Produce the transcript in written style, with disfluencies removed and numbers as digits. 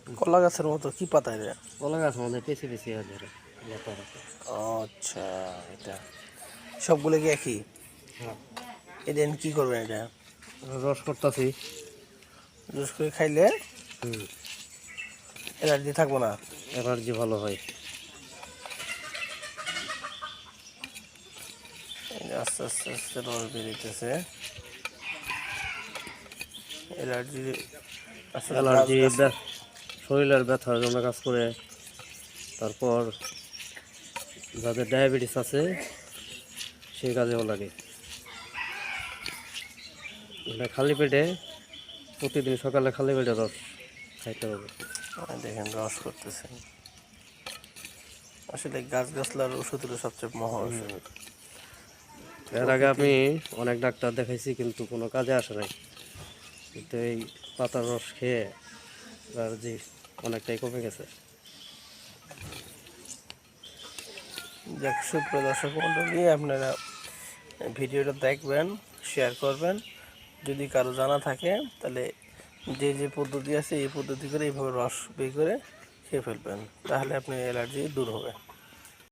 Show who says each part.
Speaker 1: কলা গাছের মতো কি পাতা এটা?
Speaker 2: কলা গাছ আমাদের পেঁচে পেঁচে ধরে।
Speaker 1: আচ্ছা, এটা সবগুলো কি একই?
Speaker 2: হ্যাঁ,
Speaker 1: এটা কি করবেন এটা?
Speaker 2: রস করতেছি।
Speaker 1: জুস করে খাইলে অ্যালার্জি থাকবো না?
Speaker 2: এনার্জি ভালো হয়।
Speaker 1: এই যে আস্তে আস্তে আস্তে রস বেরিয়েছে। অ্যালার্জি আসলে গাছ
Speaker 2: অ্যালার্জি
Speaker 1: গাছ
Speaker 2: শরীরের ব্যথার জন্য কাজ করে। তারপর যাদের ডায়াবেটিস আছে সেই কাজেও লাগে। এটা খালি পেটে প্রতিদিন সকালে খালি পেটে রস খাইতে হবে।
Speaker 1: দেখেন রস করতেছে। আসলে গাছ গাছলার ওষুধ হলো সবচেয়ে মহা ওষুধ।
Speaker 2: এর আগে আমি অনেক ডাক্তার দেখাইছি কিন্তু কোনো কাজে আসে নাই, কিন্তু এই পাতার রস খেয়ে অ্যালার্জি অনেকটাই কমে গেছে।
Speaker 1: যাক, সুপ্রিয় দর্শক মণ্ডলী, আপনারা ভিডিওটা দেখবেন, শেয়ার করবেন। যদি কারো জানা থাকে তাহলে যে যে পদ্ধতি আছে এই পদ্ধতি করে এইভাবে রস বের করে খেয়ে ফেলবেন, তাহলে আপনার অ্যালার্জি দূর হবে।